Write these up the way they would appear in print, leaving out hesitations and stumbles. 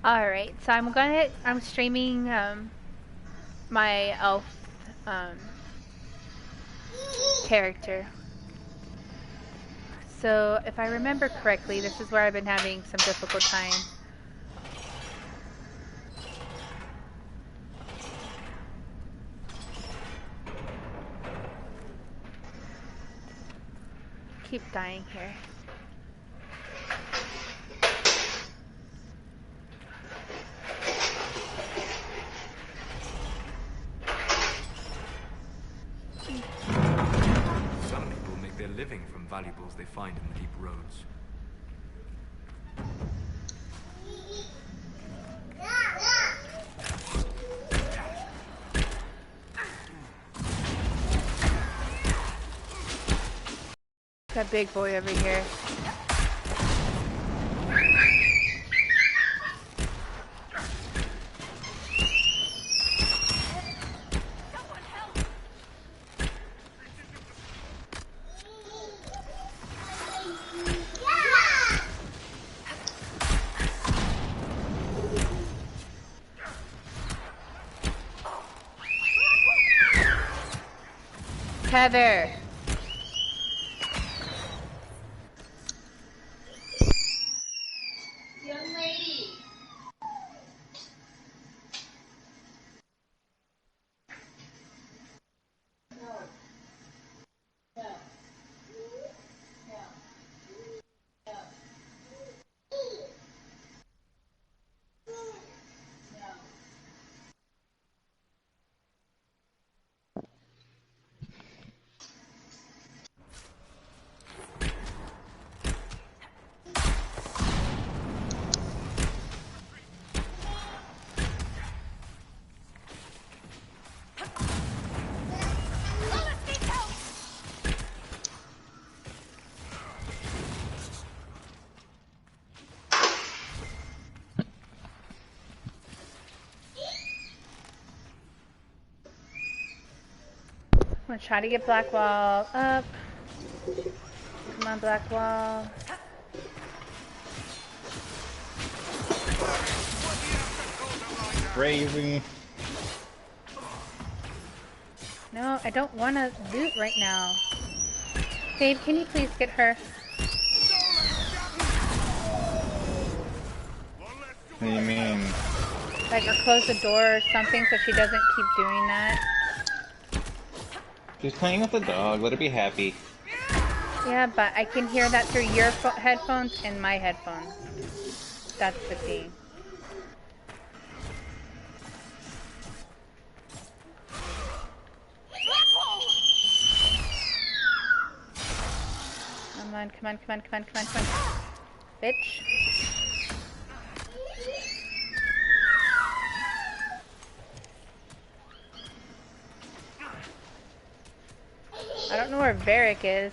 Alright, so I'm streaming my elf um, character. So if I remember correctly, this is where I've been having some difficult time. Keep dying here. Some people make their living from valuables they find in the deep roads. That big boy over here. Heather. Young lady. No. No. No. No. No. I'm gonna try to get Blackwall up. Come on, Blackwall. Raving. No, I don't want to loot right now. Dave, can you please get her? What do you mean? Like, or close the door or something so she doesn't keep doing that. She's playing with the dog. Let her be happy. Yeah, but I can hear that through your headphones and my headphones. That's the thing. Come on, come on, come on, come on, come on, come on. Bitch. I don't know where Varric is.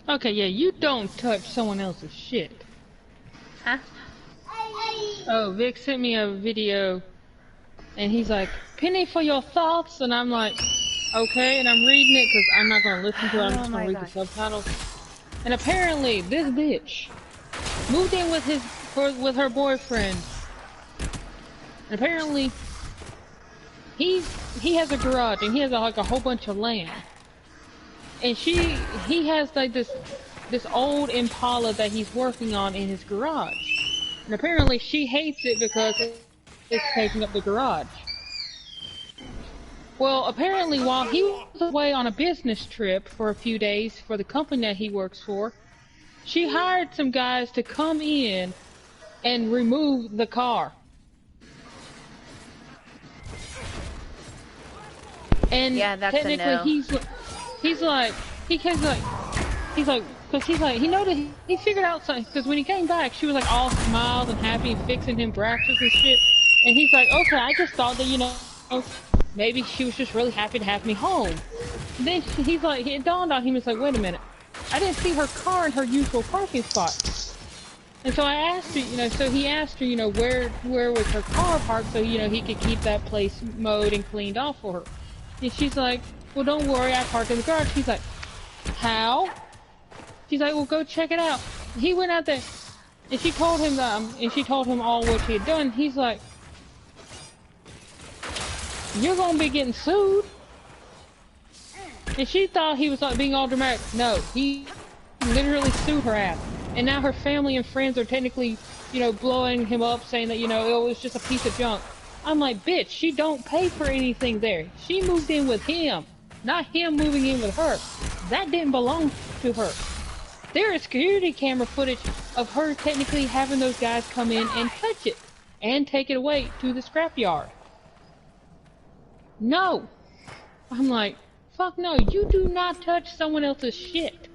Okay, yeah, you don't touch someone else's shit. Huh? Oh, Vic sent me a video, and he's like, "Penny for your thoughts," and I'm like, "Okay," and I'm reading it because I'm not gonna listen to it. I'm just gonna read the subtitles. And apparently, this bitch moved in with with her boyfriend. And apparently, he has a garage and he has like a whole bunch of land. And he has like this old Impala that he's working on in his garage. And apparently she hates it because it's taking up the garage. Well, apparently while he was away on a business trip for a few days for the company that he works for, she hired some guys to come in and remove the car. And yeah, that's technically a no. he's like, because he noticed, he figured out something, because when he came back, she was like all smiles and happy and fixing him breakfast and shit, and he's like, okay, I just thought that, you know, maybe she was just really happy to have me home. And then he's like, it dawned on him, it's like, wait a minute, I didn't see her car in her usual parking spot. And so I asked her, you know, so he asked her, you know, where was her car parked so, you know, he could keep that place mowed and cleaned off for her. And she's like, well, don't worry, I parked in the garage. He's like, how? She's like, well, go check it out. He went out there, and she told him all what she had done. He's like, you're gonna be getting sued. And she thought he was like being all dramatic. No, he literally sued her ass. And now her family and friends are technically, you know, blowing him up, saying that, you know, it was just a piece of junk. I'm like, bitch, she don't pay for anything there. She moved in with him, not him moving in with her. That didn't belong to her. There is security camera footage of her technically having those guys come in and touch it and take it away to the scrapyard. No. I'm like, fuck no, you do not touch someone else's shit.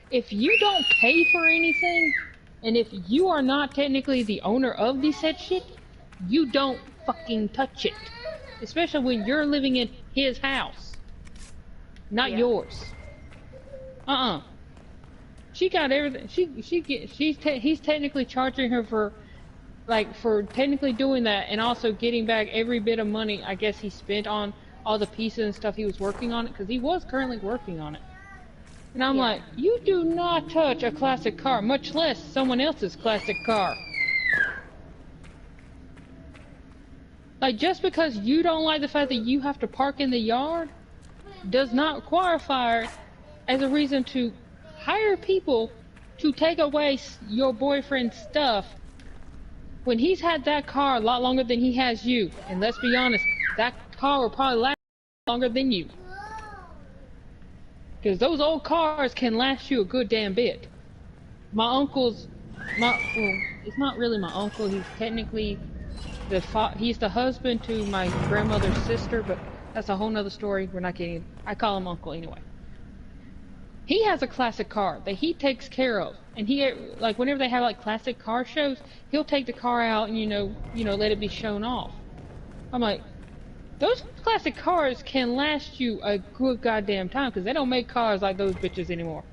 If you don't pay for anything, and if you are not technically the owner of the said shit, you don't fucking touch it. Especially when you're living in his house, not yours. She got everything. He's technically charging her for technically doing that, and also getting back every bit of money I guess he spent on all the pieces and stuff he was working on it, because he was currently working on it. And I'm like, you do not touch a classic car, much less someone else's classic car. Like, just because you don't like the fact that you have to park in the yard does not qualify as a reason to hire people to take away your boyfriend's stuff when he's had that car a lot longer than he has you. And let's be honest, that car will probably last longer than you. Because those old cars can last you a good damn bit. Well, it's not really my uncle. He's technically he's the husband to my grandmother's sister, but that's a whole nother story. We're not getting. I call him uncle anyway. He has a classic car that he takes care of, and he like whenever they have like classic car shows, he'll take the car out and you know let it be shown off. I'm like, those classic cars can last you a good goddamn time, because they don't make cars like those bitches anymore.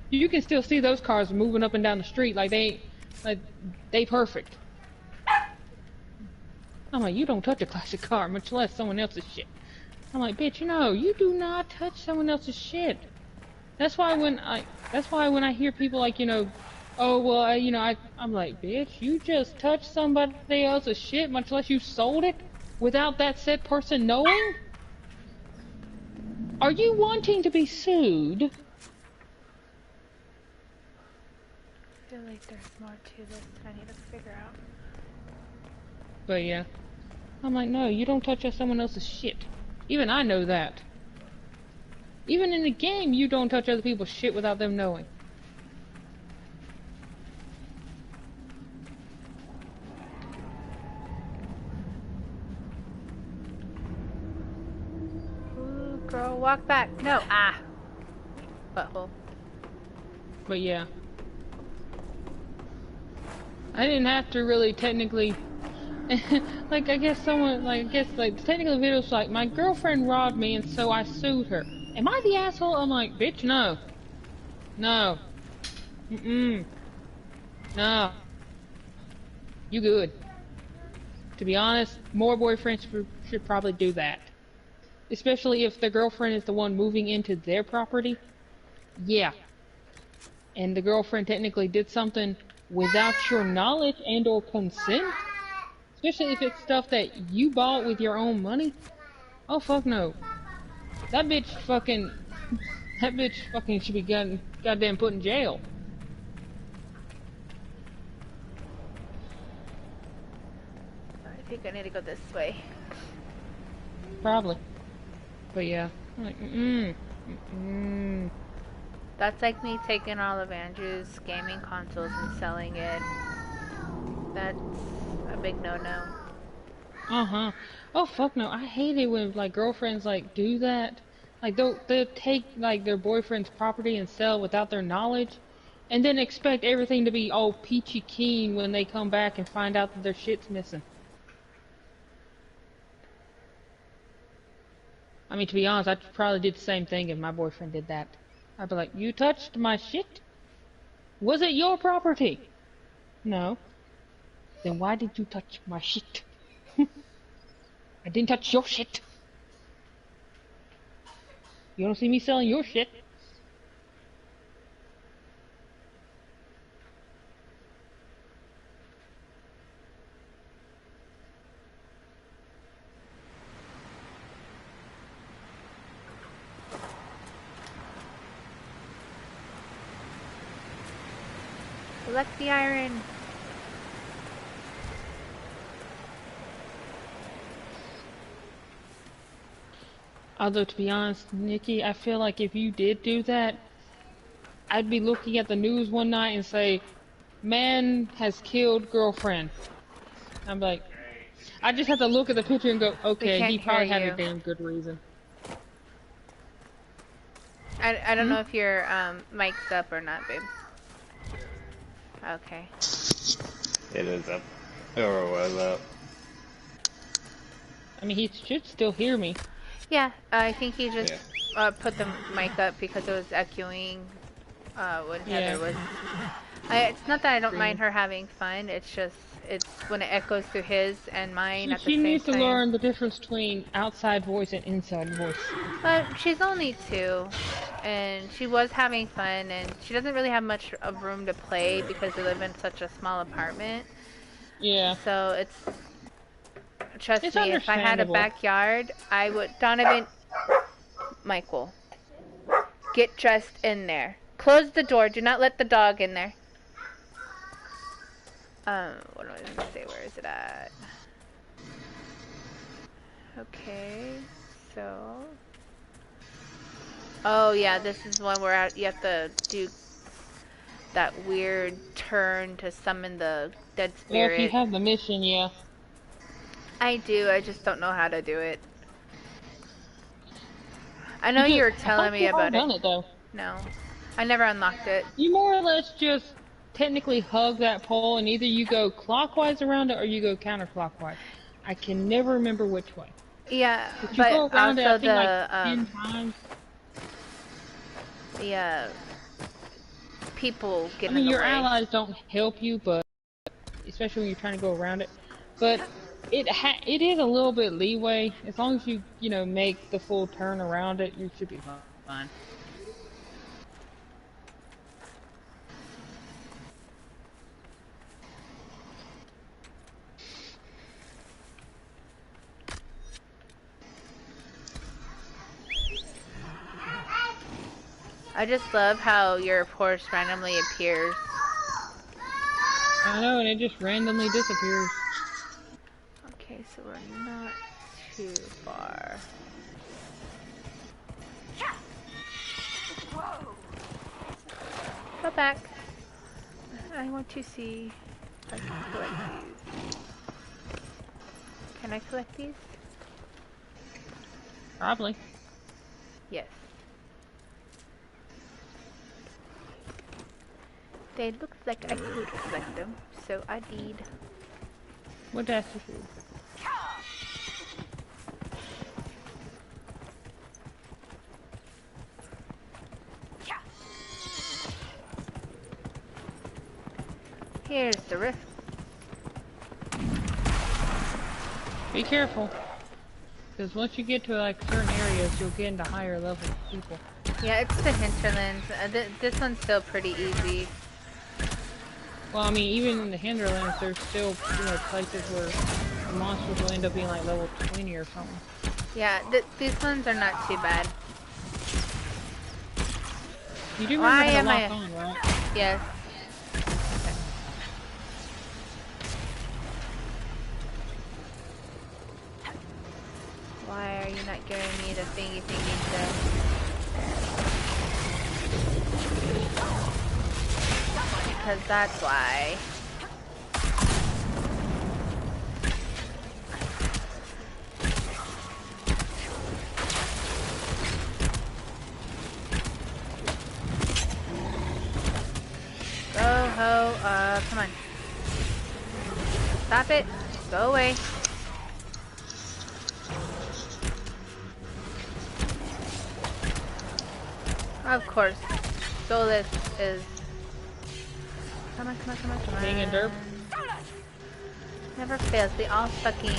You can still see those cars moving up and down the street like they perfect. I'm like, you don't touch a classic car, much less someone else's shit. I'm like, bitch, you do not touch someone else's shit. That's why when I hear people like, oh well, I'm like, bitch, you just touched somebody else's shit, much less you sold it without that said person knowing? Are you wanting to be sued? I feel like there's more to this I need to figure out. But yeah, I'm like, no, you don't touch someone else's shit. Even I know that. Even in the game, you don't touch other people's shit without them knowing. Ooh, girl, walk back. No, butthole. But yeah. I didn't have to really technically like, I guess the technical video's like, my girlfriend robbed me and so I sued her. Am I the asshole? I'm like, bitch, no. No. No. You good. To be honest, more boyfriends should probably do that. Especially if the girlfriend is the one moving into their property. Yeah. And the girlfriend technically did something without your knowledge and or consent. Especially if it's stuff that you bought with your own money. Oh, fuck no. That bitch fucking should be goddamn put in jail. I think I need to go this way. Probably. But yeah. I'm like, That's like me taking all of Andrew's gaming consoles and selling it. That's a big no-no. Uh-huh. Oh, fuck no. I hate it when, like, girlfriends, like, do that. Like, they'll take, like, their boyfriend's property and sell without their knowledge, and then expect everything to be all peachy keen when they come back and find out that their shit's missing. I mean, to be honest, I'd probably do the same thing if my boyfriend did that. I'd be like, you touched my shit? Was it your property? No. Then why did you touch my shit? I didn't touch your shit. You don't see me selling your shit. Collect the iron. Although, to be honest, Nikki, I feel like if you did do that, I'd be looking at the news one night and say, man has killed girlfriend. I'm like, I just have to look at the picture and go, okay, can't he probably hear had you. a damn good reason. I don't know if your mic's up or not, babe. Okay. It is up. Or it was up. I mean, he should still hear me. Yeah, I think he just Yeah. put the mic up because it was echoing when Yeah. Heather was. It's not that I don't mind her having fun. It's just when it echoes through his and mine at the She same needs to time. learn the difference between outside voice and inside voice. But she's only 2, and she was having fun, and she doesn't really have much of room to play because we live in such a small apartment. Yeah. So it's trust It's me, if I had a understandable. backyard, I would. Donovan, Michael, get dressed in there. Close the door. Do not let the dog in there. What am I going to say? Where is it at? Okay, so. Oh yeah, this is one where you have to do that weird turn to summon the dead Well, if spirit. you have the mission, yeah. I do, I just don't know how to do it. I know you were I telling thought me you about had done it though. No, I never unlocked it. You more or less just technically hug that pole, and either you go clockwise around it or you go counterclockwise. I can never remember which way. Yeah, But you but go around it, I also think, like 10 times. the people get I mean, in the your way. allies don't help you, but especially when you're trying to go around it. But it is a little bit leeway. As long as you make the full turn around it, you should be fine. I just love how your horse randomly appears. I know, and it just randomly disappears. Okay, so we're not too far. Go back. I want to see if I can collect these. Can I collect these? Probably. Yes. They look like I could collect them, so I did. What does it do? Here's the rift. Be careful. Because once you get to like certain areas, you'll get into higher level people. Yeah, it's the hinterlands. This one's still pretty easy. Well, I mean, even in the hinterlands, there's still places where the monsters will end up being like level 20 or something. Yeah, these ones are not too bad. You do Why remember am how to lock on, right? Yes. Why are you not giving me the thingy stuff? Because that's why. Go, ho, come on. Stop it. Go away. Of course. Solus is Come on, come on, come on, come on. Being a derp. Never fails. They all fucking...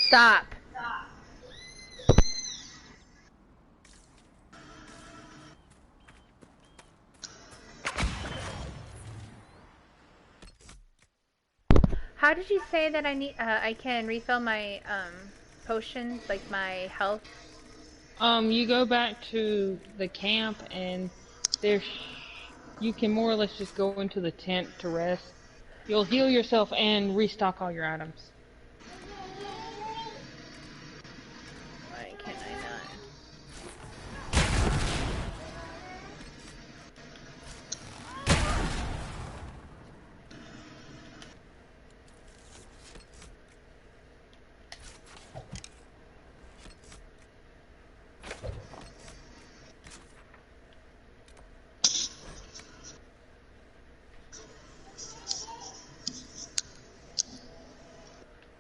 Stop. How did you say that I can refill my potions, like my health? You go back to the camp and you can more or less just go into the tent to rest. You'll heal yourself and restock all your items. Why can I not?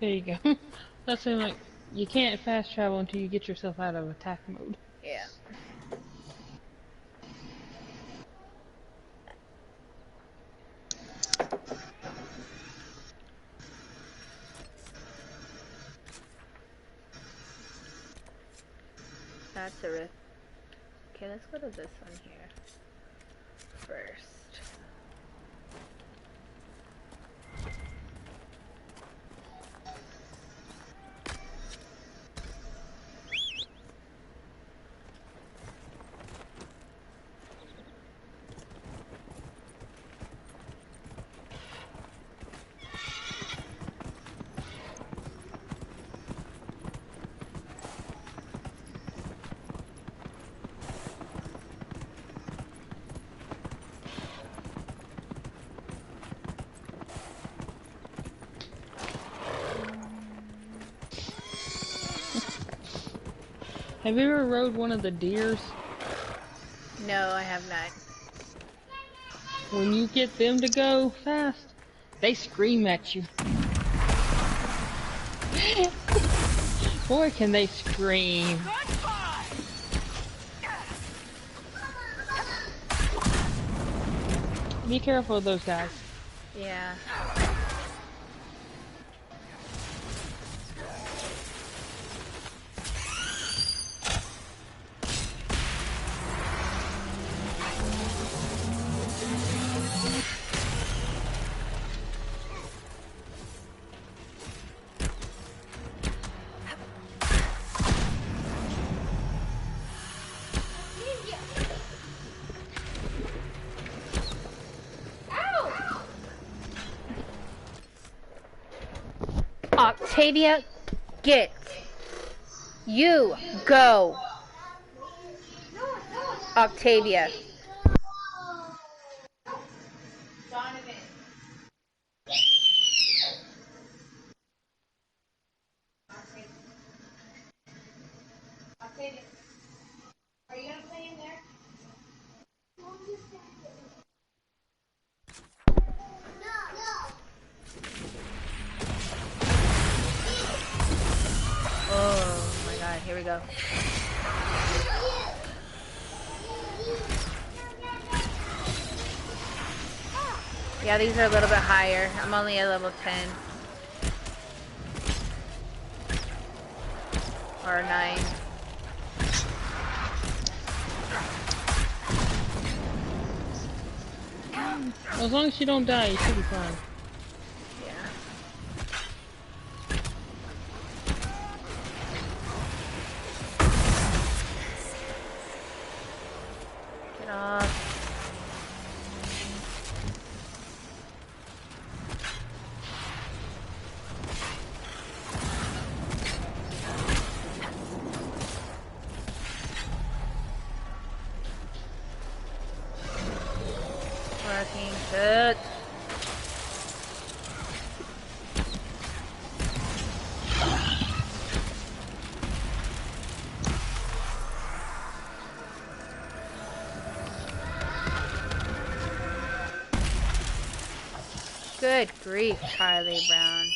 There you go. That's like you can't fast travel until you get yourself out of attack mode. Yeah. That's a risk. Okay, let's go to this one here first. Have you ever rode one of the deers? No, I have not. When you get them to go fast, they scream at you. Boy, can they scream. Be careful of those guys. Yeah. Octavia, get. You go. Octavia. Donovan. Octavia. Are you gonna play in there? Oh my god, here we go. Yeah, these are a little bit higher. I'm only at level 10. Or 9. As long as you don't die, you should be fine. Yeah. Get off. Fucking shit. Good grief, Charlie Brown.